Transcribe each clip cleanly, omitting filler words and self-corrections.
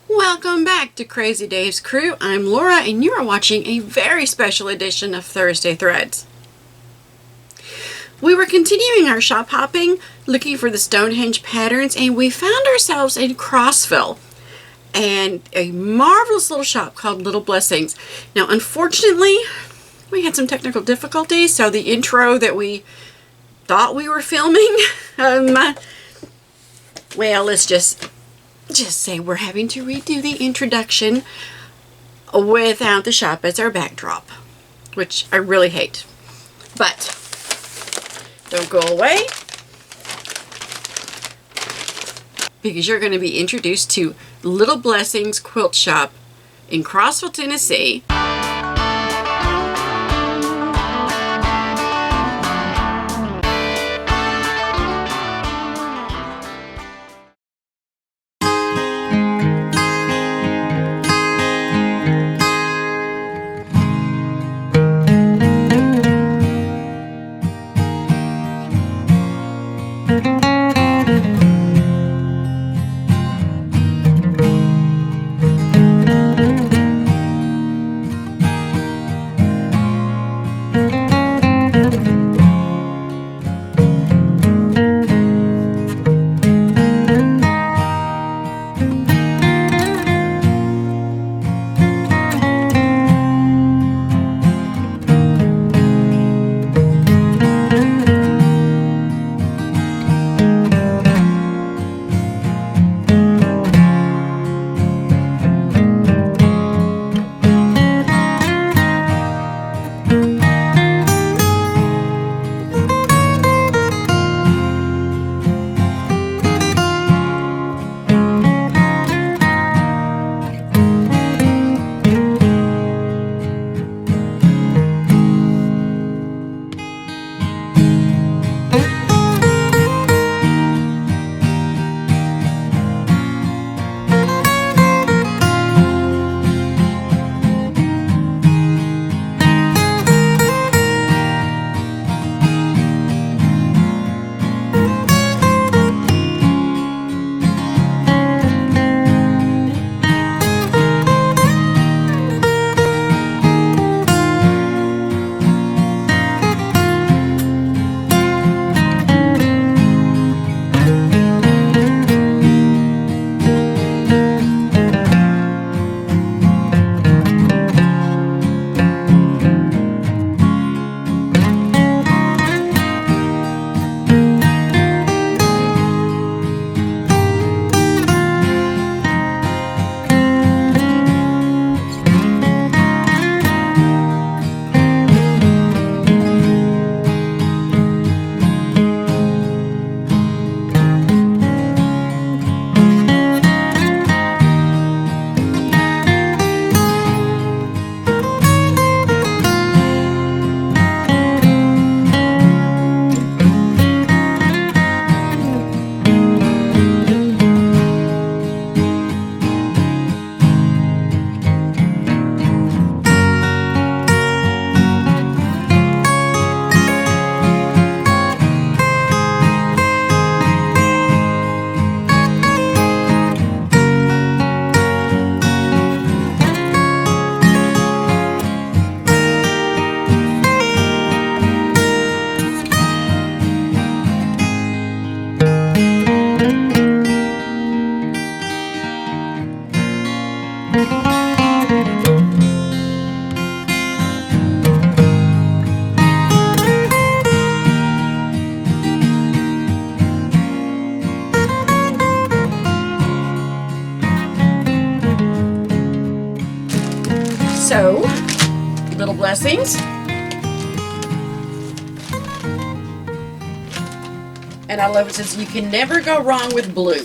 Welcome back to Crazy Dave's Crew. I'm Laura and you are watching a very special edition of Thursday Threads. We were continuing our shop hopping looking for the Stonehenge patterns, and we found ourselves in Crossville and a marvelous little shop called Little Blessings. Now unfortunately we had some technical difficulties, so the intro that we thought we were filming, well, let's just say we're having to redo the introduction without the shop as our backdrop, which I really hate. But don't go away, because you're going to be introduced to Little Blessing Quilt Shop in Crossville, Tennessee. So, Little Blessings. And I love it since you can never go wrong with blue.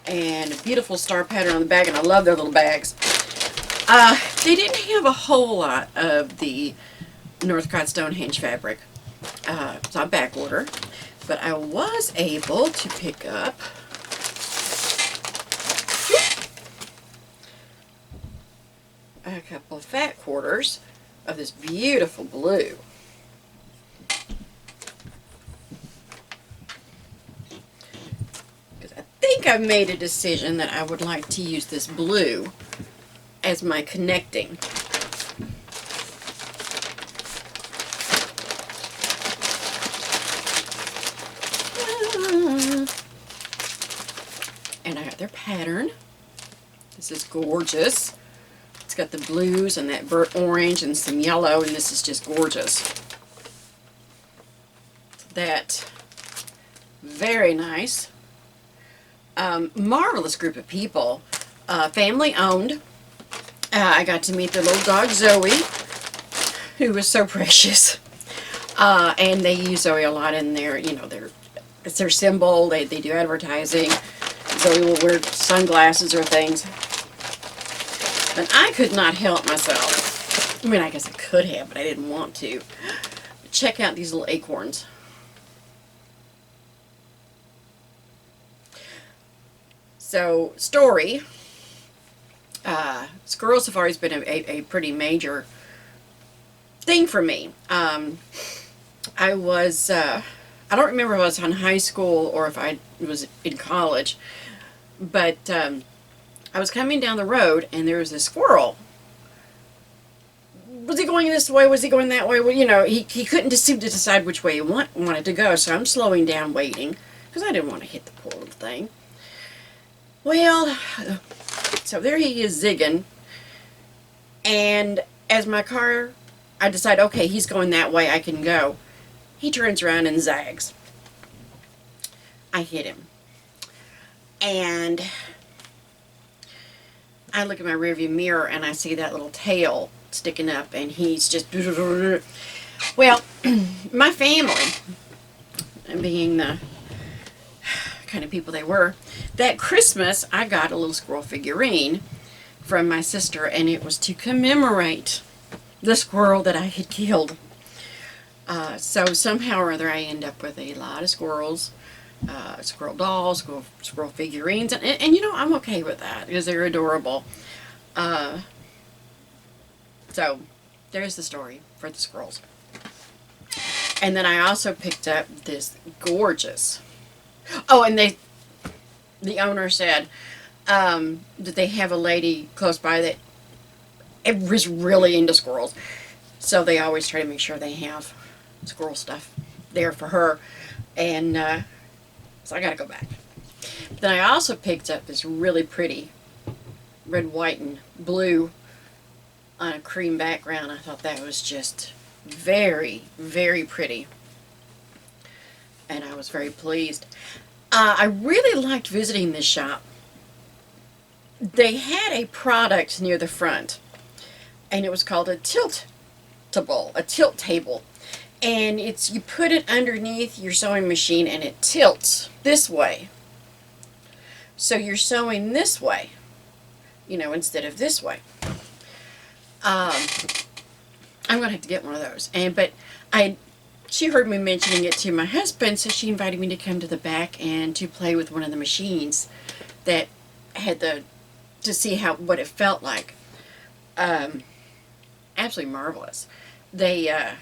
And a beautiful star pattern on the bag, and I love their little bags. They didn't have a whole lot of the Northcott Stonehenge fabric. It's on back order. But I was able to pick up a couple of fat quarters of this beautiful blue. Because I think I've made a decision that I would like to use this blue as my connecting. And I got their pattern. This is gorgeous. It's got the blues and that burnt orange and some yellow, and this is just gorgeous. That, very nice. Marvelous group of people. Family owned. I got to meet their little dog Zoe, who was so precious. And they use Zoe a lot in their, you know, it's their symbol. They do advertising. Zoe will wear sunglasses or things. But I could not help myself. I mean, I guess I could have, but I didn't want to. But check out these little acorns. So, story. Squirrels have always been a pretty major thing for me. I don't remember if I was in high school or if I was in college, but I was coming down the road and there was this squirrel. Was he going this way? Was he going that way? Well, you know, he couldn't seem to decide which way he wanted to go, so I'm slowing down, waiting, because I didn't want to hit the poor little thing. Well, so there he is zigging, and as my car, I decide, okay, he's going that way, I can go. He turns around and zags. I hit him. And I look at my rearview mirror and I see that little tail sticking up, and he's just... Well, my family, being the kind of people they were, that Christmas I got a little squirrel figurine from my sister, and it was to commemorate the squirrel that I had killed. So somehow or other I end up with a lot of squirrels, squirrel dolls, squirrel figurines, and you know, I'm okay with that because they're adorable. So there's the story for the squirrels. And then I also picked up this gorgeous, oh, and the owner said that they have a lady close by that was really into squirrels, so they always try to make sure they have squirrel stuff there for her, and so I gotta go back. Then I also picked up this really pretty red, white, and blue on a cream background. I thought that was just very, very pretty, and I was very pleased. I really liked visiting this shop. They had a product near the front, and it was called a tilt table. And you put it underneath your sewing machine and it tilts this way. So you're sewing this way, you know, instead of this way. I'm going to have to get one of those. But she heard me mentioning it to my husband, so she invited me to come to the back and to play with one of the machines that had to see what it felt like. Absolutely marvelous. They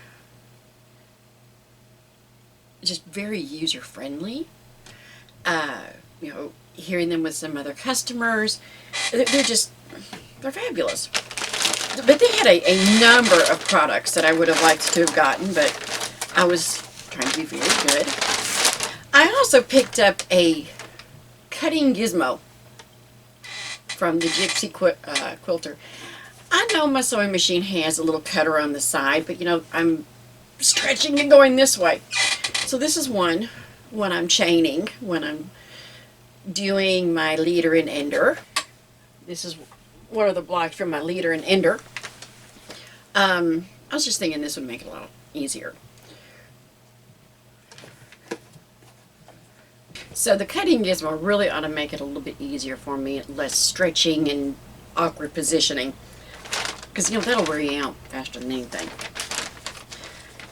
just very user-friendly. You know, hearing them with some other customers, they're fabulous. But they had a number of products that I would have liked to have gotten, but I was trying to be very good. I also picked up a cutting gizmo from the Gypsy Quilter. I know my sewing machine has a little cutter on the side, but you know, I'm stretching and going this way. So this is one when I'm chaining, when I'm doing my leader and ender. This is one of the blocks from my leader and ender. I was just thinking this would make it a lot easier. So the cutting gizmo really ought to make it a little bit easier for me, less stretching and awkward positioning. Because, you know, that'll wear you out faster than anything.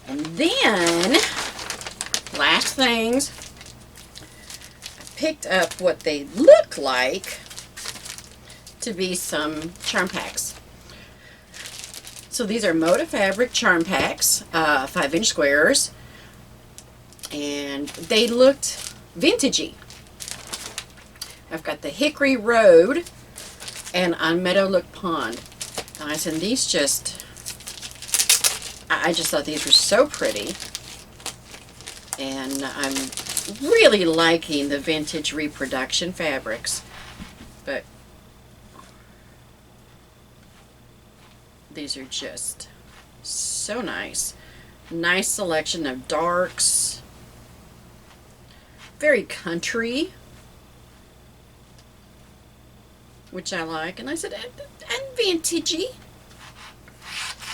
And then, last things, I picked up what they look like to be some charm packs. So these are Moda Fabric charm packs, 5-inch squares, and they looked vintagey. I've got the Hickory Road and on Meadowlook Pond. Guys, and these just, I just thought these were so pretty. And I'm really liking the vintage reproduction fabrics. But these are just so nice. Nice selection of darks. Very country, which I like. And I said, and vintagey.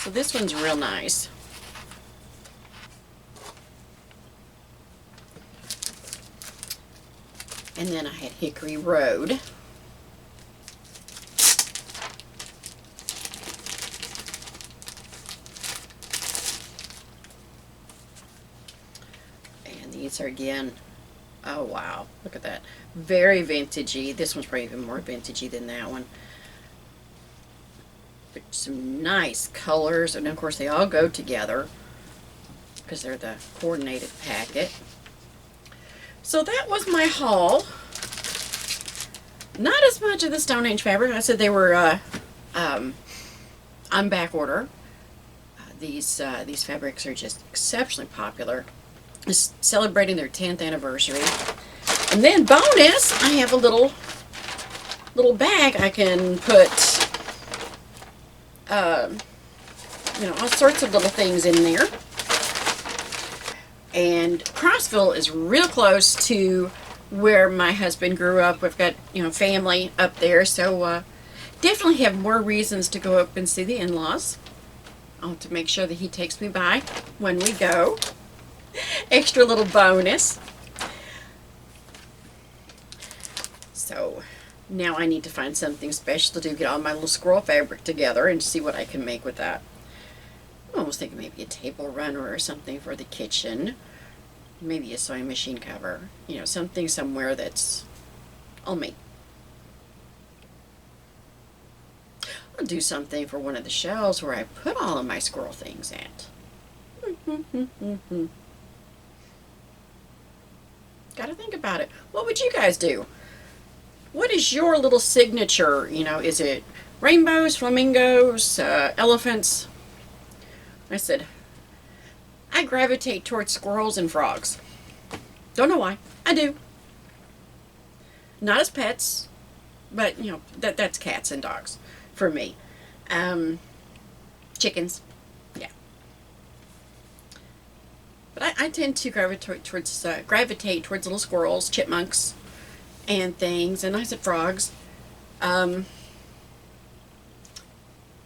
So this one's real nice. And then I had Hickory Road. And these are again, oh wow, look at that. Very vintagey. This one's probably even more vintagey than that one. But some nice colors, and of course they all go together because they're the coordinated packet. So that was my haul. Not as much of the Stonehenge fabric. I said they were on back order. These fabrics are just exceptionally popular. Just celebrating their 10th anniversary. And then bonus, I have a little bag I can put you know, all sorts of little things in there. And Crossville is real close to where my husband grew up. We've got, you know, family up there, so definitely have more reasons to go up and see the in-laws. I'll have to make sure that he takes me by when we go. Extra little bonus. So now I need to find something special to do, get all my little squirrel fabric together and see what I can make with that. I'm almost thinking maybe a table runner or something for the kitchen. Maybe a sewing machine cover. You know, something somewhere that's all me. I'll do something for one of the shelves where I put all of my squirrel things at. Gotta think about it. What would you guys do? What is your little signature? You know, is it rainbows, flamingos, elephants? I said, I gravitate towards squirrels and frogs. Don't know why. I do. Not as pets, but, you know, that's cats and dogs for me. Chickens. Yeah. But I tend to gravitate towards little squirrels, chipmunks, and things. And I said frogs.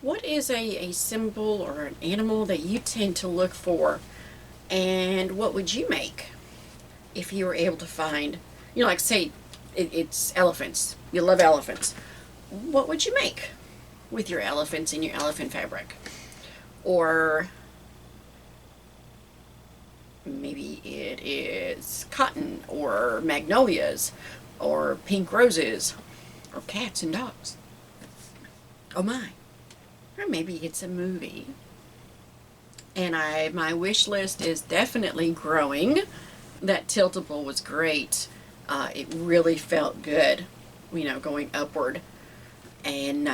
What is a symbol or an animal that you tend to look for? And what would you make if you were able to find, you know, like say it's elephants. You love elephants. What would you make with your elephants and your elephant fabric? Or maybe it is cotton or magnolias or pink roses or cats and dogs. Oh my. Or maybe it's a movie. And my wish list is definitely growing. That tiltable was great. It really felt good, you know, going upward. And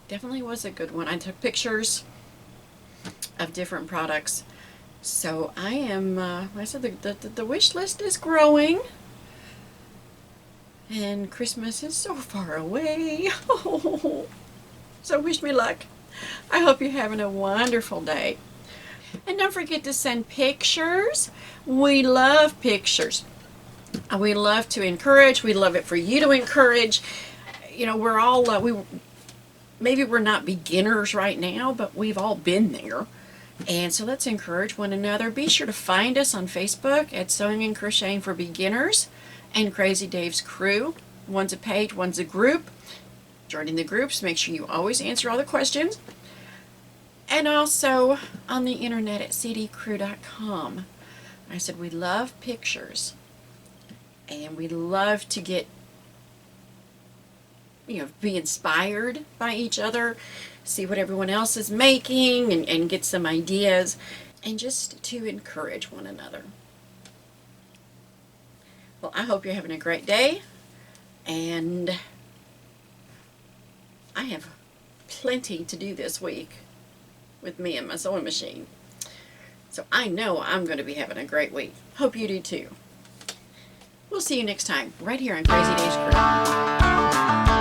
definitely was a good one. I took pictures of different products. So I am, I said the wish list is growing. And Christmas is so far away. So wish me luck. I hope you're having a wonderful day. And don't forget to send pictures. We love pictures. We love to encourage. We love it for you to encourage. You know, we're all, maybe we're not beginners right now, but we've all been there. And so let's encourage one another. Be sure to find us on Facebook at Sewing and Crocheting for Beginners and Crazy Dave's Crew. One's a page, one's a group. Joining the groups, make sure you always answer all the questions. And also on the internet at cdcrew.com. I said we love pictures. And we love to get, you know, be inspired by each other, see what everyone else is making, and get some ideas, and just to encourage one another. Well, I hope you're having a great day. And I have plenty to do this week with me and my sewing machine. So I know I'm going to be having a great week. Hope you do too. We'll see you next time, right here on Crazy Days Crew.